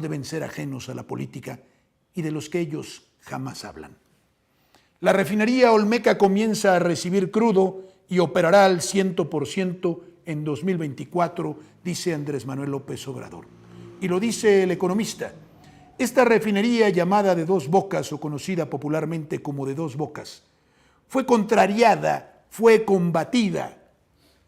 deben ser ajenos a la política y de los que ellos jamás hablan. La refinería Olmeca comienza a recibir crudo y operará al 100% en 2024, dice Andrés Manuel López Obrador. Y lo dice el economista. Esta refinería llamada de Dos Bocas, o conocida popularmente como de Dos Bocas, fue contrariada, fue combatida,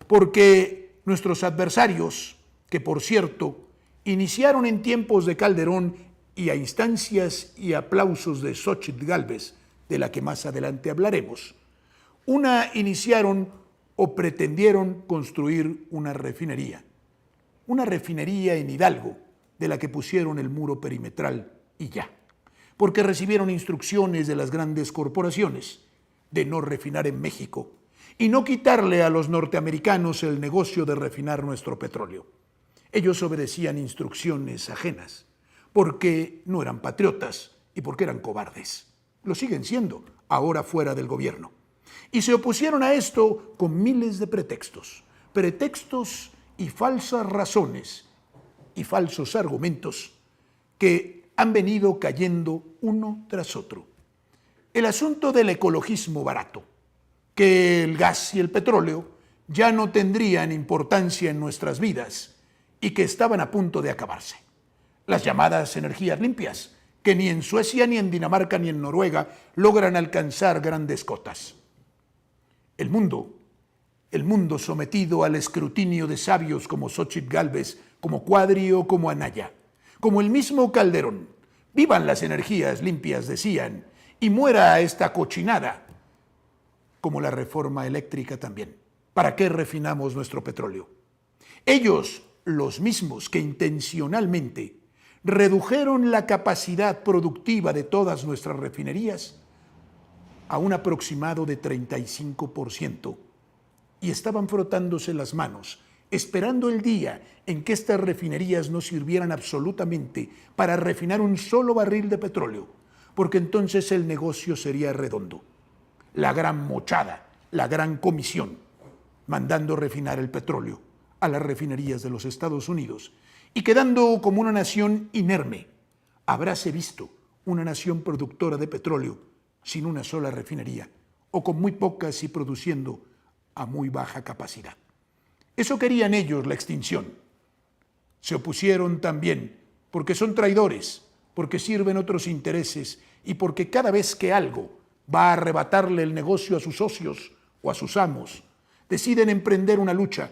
porque nuestros adversarios, que por cierto, iniciaron en tiempos de Calderón y a instancias y aplausos de Xóchitl Gálvez, de la que más adelante hablaremos, iniciaron o pretendieron construir una refinería en Hidalgo, de la que pusieron el muro perimetral y ya, porque recibieron instrucciones de las grandes corporaciones de no refinar en México y no quitarle a los norteamericanos el negocio de refinar nuestro petróleo. Ellos obedecían instrucciones ajenas, porque no eran patriotas y porque eran cobardes. Lo siguen siendo, ahora fuera del gobierno. Y se opusieron a esto con miles de pretextos y falsas razones y falsos argumentos que han venido cayendo uno tras otro. El asunto del ecologismo barato, que el gas y el petróleo ya no tendrían importancia en nuestras vidas y que estaban a punto de acabarse. Las llamadas energías limpias, que ni en Suecia, ni en Dinamarca, ni en Noruega logran alcanzar grandes cotas. El mundo sometido al escrutinio de sabios como Xóchitl Gálvez, como Cuadri o como Anaya, como el mismo Calderón. Vivan las energías limpias, decían, y muera esta cochinada, como la reforma eléctrica también. ¿Para qué refinamos nuestro petróleo? Ellos, los mismos que intencionalmente redujeron la capacidad productiva de todas nuestras refinerías a un aproximado de 35%, y estaban frotándose las manos, esperando el día en que estas refinerías no sirvieran absolutamente para refinar un solo barril de petróleo, porque entonces el negocio sería redondo. La gran mochada, la gran comisión, mandando refinar el petróleo a las refinerías de los Estados Unidos y quedando como una nación inerme. Habráse visto una nación productora de petróleo sin una sola refinería, o con muy pocas y produciendo a muy baja capacidad. Eso querían ellos, la extinción. Se opusieron también porque son traidores, porque sirven otros intereses y porque cada vez que algo va a arrebatarle el negocio a sus socios o a sus amos, deciden emprender una lucha,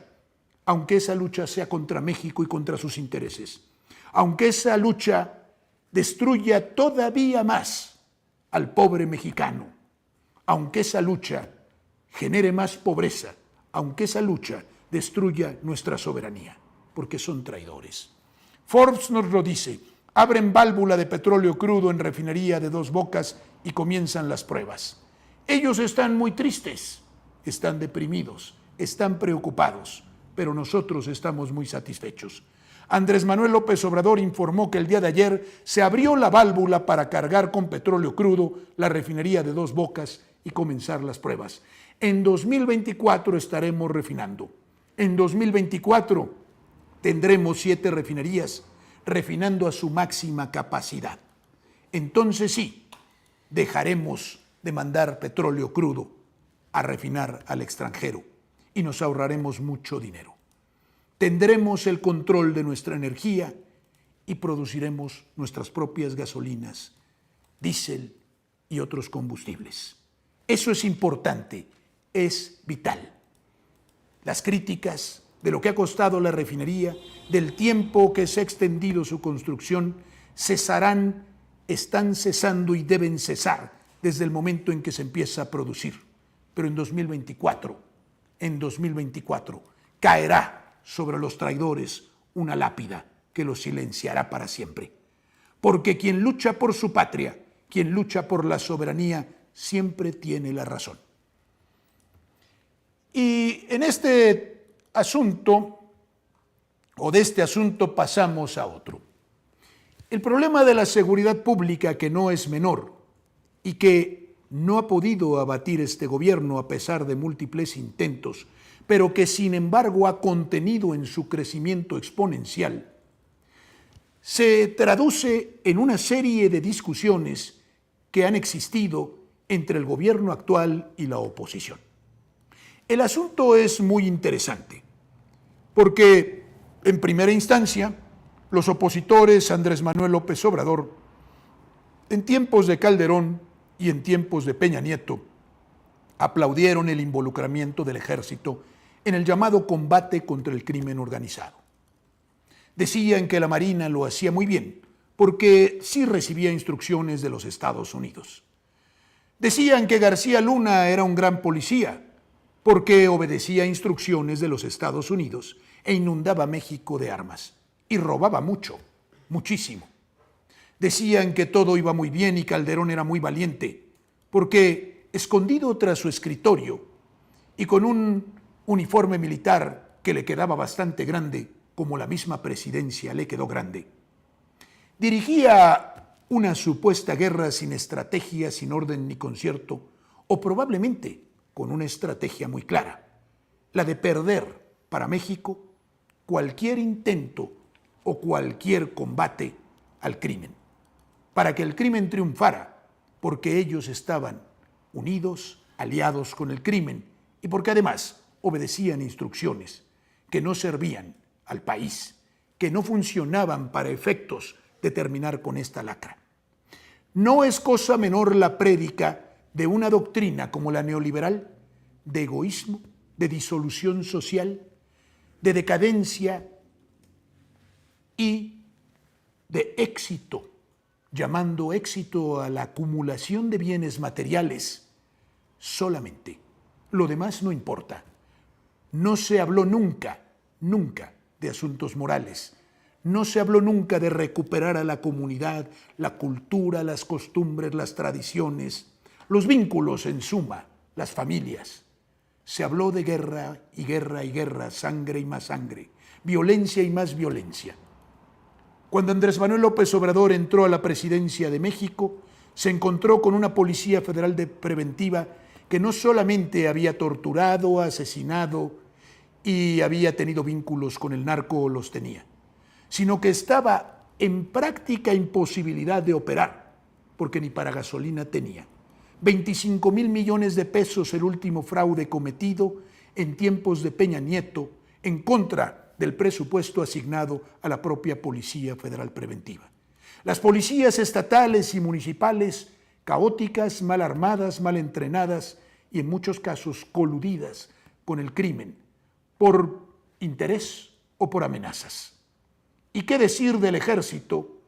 aunque esa lucha sea contra México y contra sus intereses, aunque esa lucha destruya todavía más al pobre mexicano, aunque esa lucha genere más pobreza, aunque esa lucha destruya nuestra soberanía, porque son traidores. Forbes nos lo dice: abren válvula de petróleo crudo en refinería de Dos Bocas y comienzan las pruebas. Ellos están muy tristes, están deprimidos, están preocupados, pero nosotros estamos muy satisfechos. Andrés Manuel López Obrador informó que el día de ayer se abrió la válvula para cargar con petróleo crudo la refinería de Dos Bocas y comenzar las pruebas. En 2024 estaremos refinando. En 2024 tendremos 7 refinerías refinando a su máxima capacidad. Entonces sí, dejaremos de mandar petróleo crudo a refinar al extranjero y nos ahorraremos mucho dinero. Tendremos el control de nuestra energía y produciremos nuestras propias gasolinas, diésel y otros combustibles. Eso es importante, es vital. Las críticas de lo que ha costado la refinería, del tiempo que se ha extendido su construcción, cesarán, están cesando y deben cesar desde el momento en que se empieza a producir. Pero en 2024, caerá sobre los traidores una lápida que los silenciará para siempre. Porque quien lucha por su patria, quien lucha por la soberanía, siempre tiene la razón. Y en este asunto, o de este asunto pasamos a otro. El problema de la seguridad pública, que no es menor y que no ha podido abatir este gobierno a pesar de múltiples intentos, pero que sin embargo ha contenido en su crecimiento exponencial, se traduce en una serie de discusiones que han existido entre el gobierno actual y la oposición. El asunto es muy interesante, porque en primera instancia, los opositores Andrés Manuel López Obrador, en tiempos de Calderón y en tiempos de Peña Nieto, aplaudieron el involucramiento del ejército en el llamado combate contra el crimen organizado. Decían que la Marina lo hacía muy bien, porque sí recibía instrucciones de los Estados Unidos. Decían que García Luna era un gran policía, porque obedecía instrucciones de los Estados Unidos e inundaba México de armas, y robaba mucho, muchísimo. Decían que todo iba muy bien y Calderón era muy valiente, porque escondido tras su escritorio y con un uniforme militar que le quedaba bastante grande, como la misma presidencia le quedó grande, dirigía una supuesta guerra sin estrategia, sin orden ni concierto, o probablemente con una estrategia muy clara, la de perder para México cualquier intento o cualquier combate al crimen, para que el crimen triunfara, porque ellos estaban unidos, aliados con el crimen, y porque además obedecían instrucciones que no servían al país, que no funcionaban para efectos de terminar con esta lacra. No es cosa menor la prédica de una doctrina como la neoliberal, de egoísmo, de disolución social, de decadencia y de éxito, llamando éxito a la acumulación de bienes materiales solamente. Lo demás no importa. No se habló nunca, nunca de asuntos morales. No se habló nunca de recuperar a la comunidad, la cultura, las costumbres, las tradiciones, los vínculos en suma, las familias. Se habló de guerra y guerra y guerra, sangre y más sangre, violencia y más violencia. Cuando Andrés Manuel López Obrador entró a la presidencia de México, se encontró con una policía federal preventiva que no solamente había torturado, asesinado y había tenido vínculos con el narco o los tenía, sino que estaba en práctica imposibilidad de operar, porque ni para gasolina tenía. 25,000 millones de pesos el último fraude cometido en tiempos de Peña Nieto en contra del presupuesto asignado a la propia Policía Federal Preventiva. Las policías estatales y municipales, caóticas, mal armadas, mal entrenadas y en muchos casos coludidas con el crimen, por interés o por amenazas. ¿Y qué decir del ejército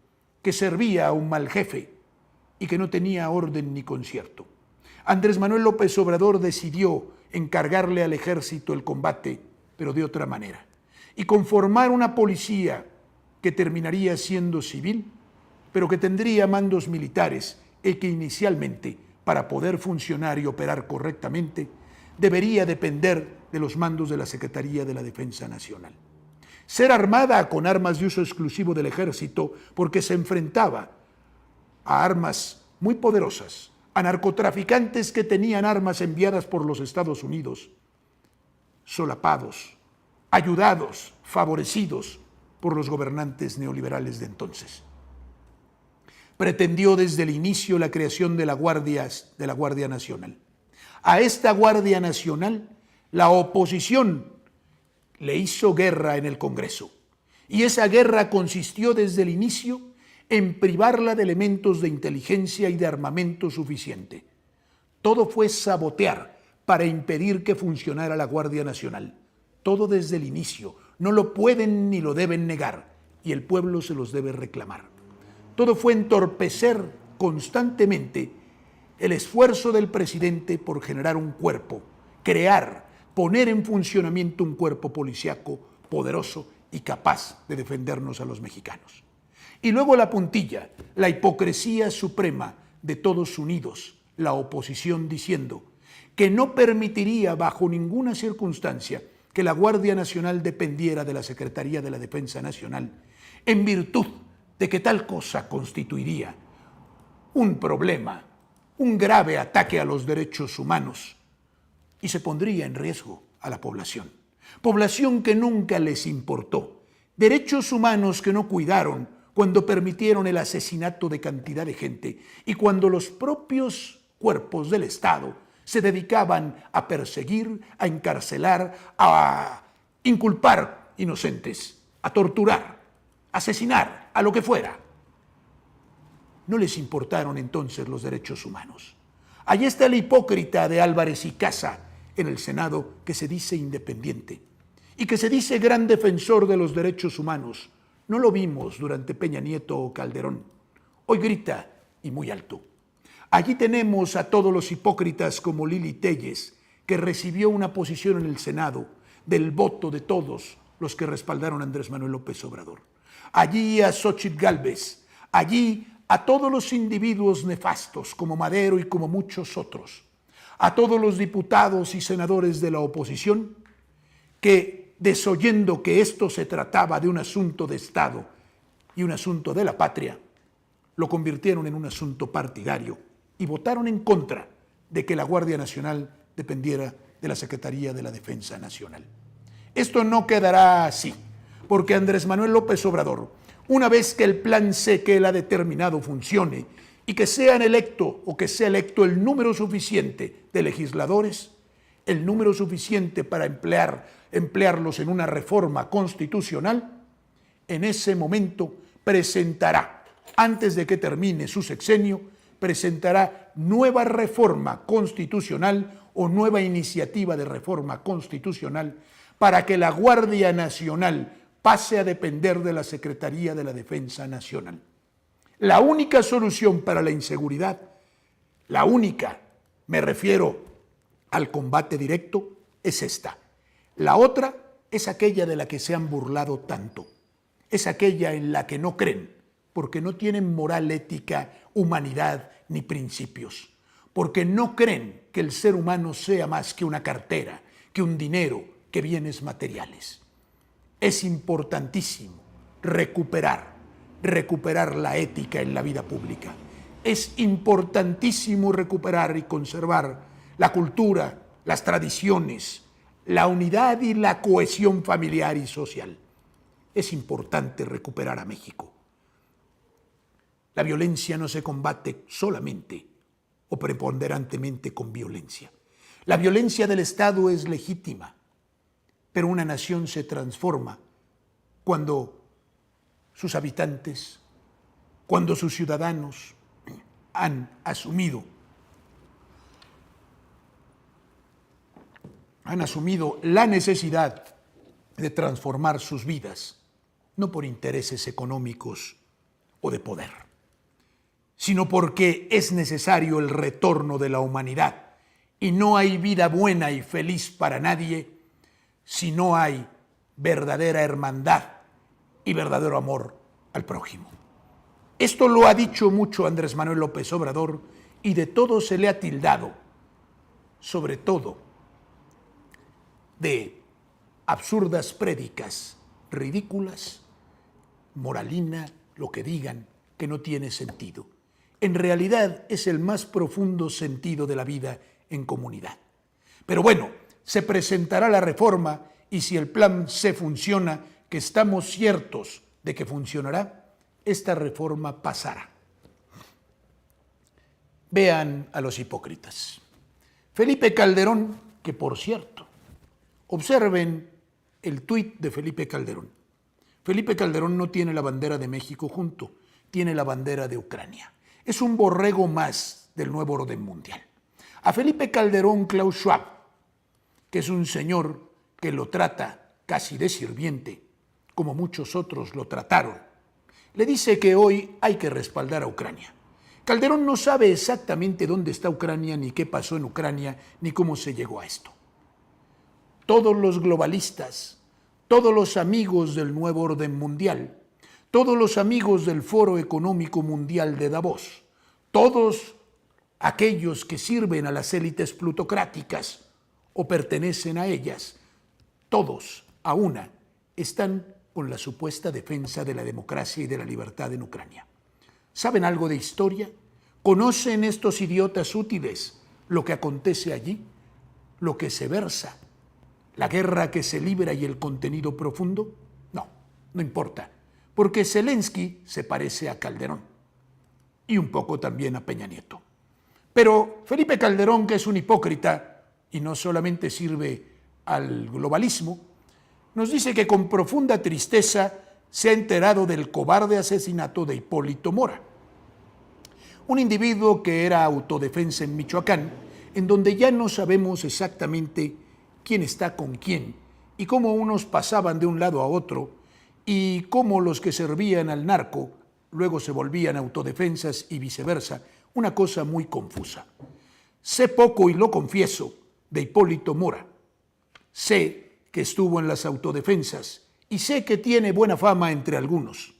que servía a un mal jefe y que no tenía orden ni concierto? Andrés Manuel López Obrador decidió encargarle al ejército el combate, pero de otra manera, y conformar una policía que terminaría siendo civil, pero que tendría mandos militares y que inicialmente, para poder funcionar y operar correctamente, debería depender de los mandos de la Secretaría de la Defensa Nacional. Ser armada con armas de uso exclusivo del ejército porque se enfrentaba a armas muy poderosas, a narcotraficantes que tenían armas enviadas por los Estados Unidos, solapados, ayudados, favorecidos por los gobernantes neoliberales de entonces. Pretendió desde el inicio la creación de la Guardia Nacional. A esta Guardia Nacional la oposición le hizo guerra en el Congreso, y esa guerra consistió desde el inicio en privarla de elementos de inteligencia y de armamento suficiente. Todo fue sabotear para impedir que funcionara la Guardia Nacional. Todo desde el inicio. No lo pueden ni lo deben negar, y el pueblo se los debe reclamar. Todo fue entorpecer constantemente el esfuerzo del presidente por generar un cuerpo, crear, poner en funcionamiento un cuerpo policíaco poderoso y capaz de defendernos a los mexicanos. Y luego la puntilla, la hipocresía suprema de todos unidos, la oposición diciendo que no permitiría bajo ninguna circunstancia que la Guardia Nacional dependiera de la Secretaría de la Defensa Nacional, en virtud de que tal cosa constituiría un problema, un grave ataque a los derechos humanos, y se pondría en riesgo a la población que nunca les importó, derechos humanos que no cuidaron cuando permitieron el asesinato de cantidad de gente y cuando los propios cuerpos del Estado se dedicaban a perseguir, a encarcelar, a inculpar inocentes, a torturar, a asesinar, a lo que fuera. No les importaron entonces los derechos humanos. Allí está el hipócrita de Álvarez y Casa en el Senado, que se dice independiente y que se dice gran defensor de los derechos humanos. No lo vimos durante Peña Nieto o Calderón. Hoy grita y muy alto. Allí tenemos a todos los hipócritas como Lili Téllez, que recibió una posición en el Senado del voto de todos los que respaldaron a Andrés Manuel López Obrador. Allí a Xóchitl Gálvez, allí a todos los individuos nefastos como Madero y como muchos otros, a todos los diputados y senadores de la oposición que, desoyendo que esto se trataba de un asunto de Estado y un asunto de la patria, lo convirtieron en un asunto partidario y votaron en contra de que la Guardia Nacional dependiera de la Secretaría de la Defensa Nacional. Esto no quedará así, porque Andrés Manuel López Obrador, una vez que el plan C que él ha determinado funcione y que sean electo o que sea electo el número suficiente de legisladores, el número suficiente para emplearlos en una reforma constitucional, en ese momento presentará, antes de que termine su sexenio, presentará nueva reforma constitucional o nueva iniciativa de reforma constitucional para que la Guardia Nacional pase a depender de la Secretaría de la Defensa Nacional. La única solución para la inseguridad, la única, me refiero al combate directo, es esta. La otra es aquella de la que se han burlado tanto. Es aquella en la que no creen, porque no tienen moral, ética, humanidad ni principios. Porque no creen que el ser humano sea más que una cartera, que un dinero, que bienes materiales. Es importantísimo recuperar la ética en la vida pública. Es importantísimo recuperar y conservar la cultura, las tradiciones, la unidad y la cohesión familiar y social. Es importante recuperar a México. La violencia no se combate solamente o preponderantemente con violencia. La violencia del Estado es legítima, pero una nación se transforma cuando sus habitantes, cuando sus ciudadanos han asumido la necesidad de transformar sus vidas, no por intereses económicos o de poder, sino porque es necesario el retorno de la humanidad y no hay vida buena y feliz para nadie si no hay verdadera hermandad y verdadero amor al prójimo. Esto lo ha dicho mucho Andrés Manuel López Obrador y de todo se le ha tildado, sobre todo de absurdas prédicas ridículas, moralina, lo que digan, que no tiene sentido. En realidad es el más profundo sentido de la vida en comunidad. Pero bueno, se presentará la reforma y si el plan C funciona, que estamos ciertos de que funcionará, esta reforma pasará. Vean a los hipócritas. Felipe Calderón, que por cierto, observen el tuit de Felipe Calderón. Felipe Calderón no tiene la bandera de México junto, tiene la bandera de Ucrania. Es un borrego más del nuevo orden mundial. A Felipe Calderón, Klaus Schwab, que es un señor que lo trata casi de sirviente, como muchos otros lo trataron, le dice que hoy hay que respaldar a Ucrania. Calderón no sabe exactamente dónde está Ucrania, ni qué pasó en Ucrania, ni cómo se llegó a esto. Todos los globalistas, todos los amigos del nuevo orden mundial, todos los amigos del Foro Económico Mundial de Davos, todos aquellos que sirven a las élites plutocráticas o pertenecen a ellas, todos a una están con la supuesta defensa de la democracia y de la libertad en Ucrania. ¿Saben algo de historia? ¿Conocen estos idiotas útiles lo que acontece allí? ¿Lo que se versa? ¿La guerra que se libra y el contenido profundo? No, no importa, porque Zelensky se parece a Calderón y un poco también a Peña Nieto. Pero Felipe Calderón, que es un hipócrita y no solamente sirve al globalismo, nos dice que con profunda tristeza se ha enterado del cobarde asesinato de Hipólito Mora, un individuo que era autodefensa en Michoacán, en donde ya no sabemos exactamente quién está con quién y cómo unos pasaban de un lado a otro y cómo los que servían al narco luego se volvían autodefensas y viceversa, una cosa muy confusa. Sé poco, y lo confieso, de Hipólito Mora. Sé que estuvo en las autodefensas y sé que tiene buena fama entre algunos.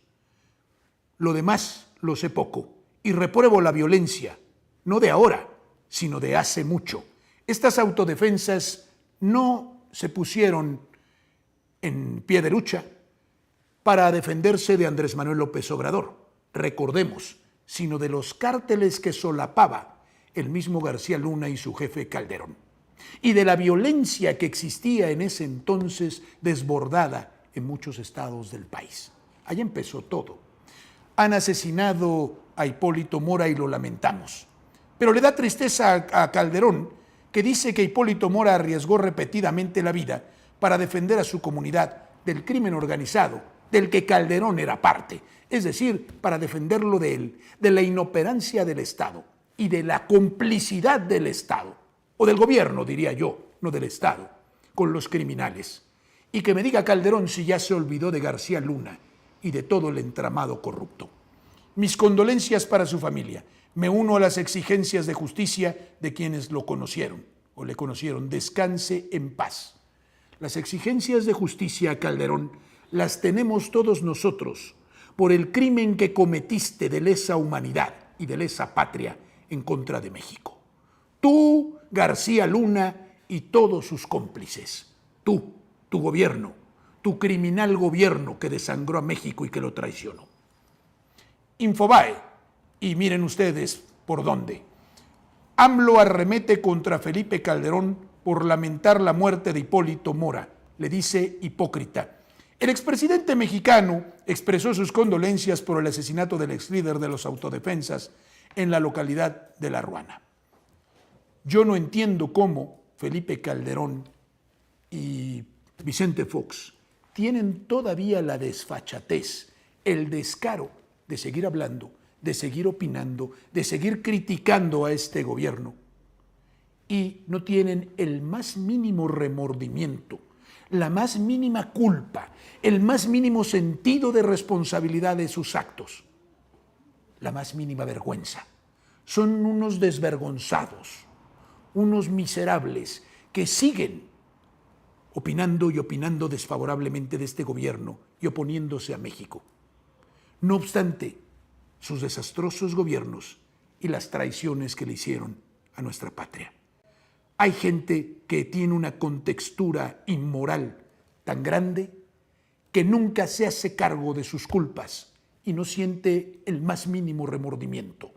Lo demás lo sé poco y repruebo la violencia, no de ahora, sino de hace mucho. Estas autodefensas no se pusieron en pie de lucha para defenderse de Andrés Manuel López Obrador, recordemos, sino de los cárteles que solapaba el mismo García Luna y su jefe Calderón, y de la violencia que existía en ese entonces desbordada en muchos estados del país. Ahí empezó todo. Han asesinado a Hipólito Mora y lo lamentamos, pero le da tristeza a Calderón, que dice que Hipólito Mora arriesgó repetidamente la vida para defender a su comunidad del crimen organizado, del que Calderón era parte, es decir, para defenderlo de él, de la inoperancia del Estado y de la complicidad del Estado, o del gobierno, diría yo, no del Estado, con los criminales. Y que me diga Calderón si ya se olvidó de García Luna y de todo el entramado corrupto. Mis condolencias para su familia. Me uno a las exigencias de justicia de quienes lo conocieron o le conocieron. Descanse en paz. Las exigencias de justicia, Calderón, las tenemos todos nosotros por el crimen que cometiste de lesa humanidad y de lesa patria en contra de México. Tú, García Luna y todos sus cómplices. Tú, tu gobierno, tu criminal gobierno que desangró a México y que lo traicionó. Infobae, y miren ustedes por dónde. AMLO arremete contra Felipe Calderón por lamentar la muerte de Hipólito Mora. Le dice hipócrita. El expresidente mexicano expresó sus condolencias por el asesinato del exlíder de los autodefensas en la localidad de La Ruana. Yo no entiendo cómo Felipe Calderón y Vicente Fox tienen todavía la desfachatez, el descaro de seguir hablando, de seguir opinando, de seguir criticando a este gobierno y no tienen el más mínimo remordimiento, la más mínima culpa, el más mínimo sentido de responsabilidad de sus actos, la más mínima vergüenza. Son unos desvergonzados, unos miserables que siguen opinando y opinando desfavorablemente de este gobierno y oponiéndose a México. No obstante, sus desastrosos gobiernos y las traiciones que le hicieron a nuestra patria. Hay gente que tiene una contextura inmoral tan grande que nunca se hace cargo de sus culpas y no siente el más mínimo remordimiento.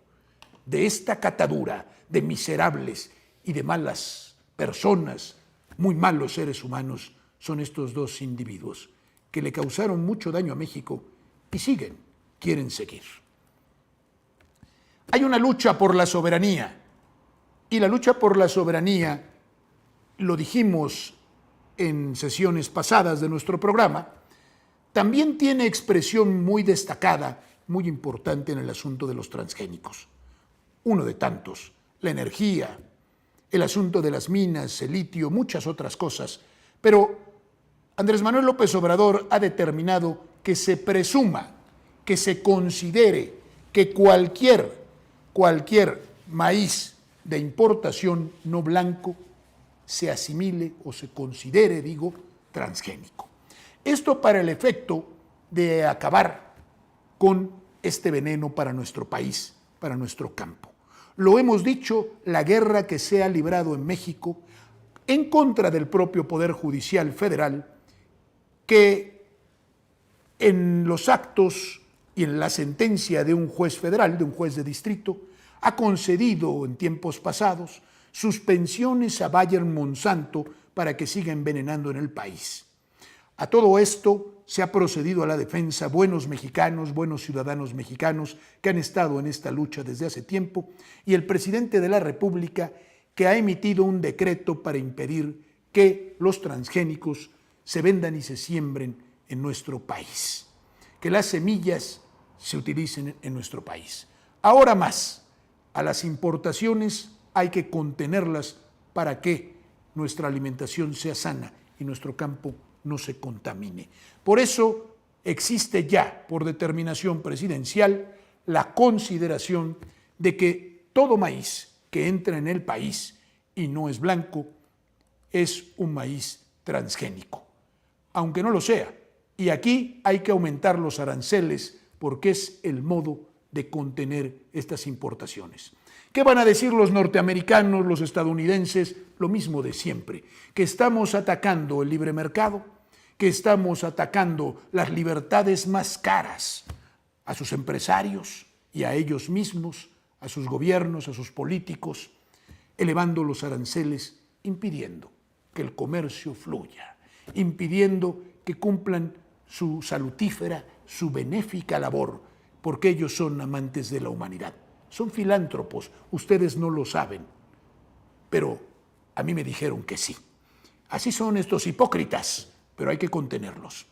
De esta catadura de miserables y de malas personas, muy malos seres humanos, son estos dos individuos que le causaron mucho daño a México y quieren seguir. Hay una lucha por la soberanía, y la lucha por la soberanía, lo dijimos en sesiones pasadas de nuestro programa, también tiene expresión muy destacada, muy importante en el asunto de los transgénicos. Uno de tantos, la energía, el asunto de las minas, el litio, muchas otras cosas. Pero Andrés Manuel López Obrador ha determinado que se presuma, que se considere que cualquier maíz de importación no blanco se asimile o se considere, transgénico. Esto para el efecto de acabar con este veneno para nuestro país, para nuestro campo. Lo hemos dicho, la guerra que se ha librado en México en contra del propio Poder Judicial Federal, que en los actos y en la sentencia de un juez federal, de un juez de distrito, ha concedido en tiempos pasados suspensiones a Bayer Monsanto para que siga envenenando en el país. A todo esto, se ha procedido a la defensa, buenos mexicanos, buenos ciudadanos mexicanos que han estado en esta lucha desde hace tiempo, y el presidente de la República, que ha emitido un decreto para impedir que los transgénicos se vendan y se siembren en nuestro país, que las semillas se utilicen en nuestro país. Ahora más, a las importaciones hay que contenerlas para que nuestra alimentación sea sana y nuestro campo no se contamine. Por eso existe ya, por determinación presidencial, la consideración de que todo maíz que entra en el país y no es blanco es un maíz transgénico, aunque no lo sea. Y aquí hay que aumentar los aranceles porque es el modo de contener estas importaciones. ¿Qué van a decir los norteamericanos, los estadounidenses? Lo mismo de siempre, que estamos atacando el libre mercado, que estamos atacando las libertades más caras a sus empresarios y a ellos mismos, a sus gobiernos, a sus políticos, elevando los aranceles, impidiendo que el comercio fluya, impidiendo que cumplan su salutífera, su benéfica labor, porque ellos son amantes de la humanidad. Son filántropos, ustedes no lo saben, pero a mí me dijeron que sí. Así son estos hipócritas, pero hay que contenerlos.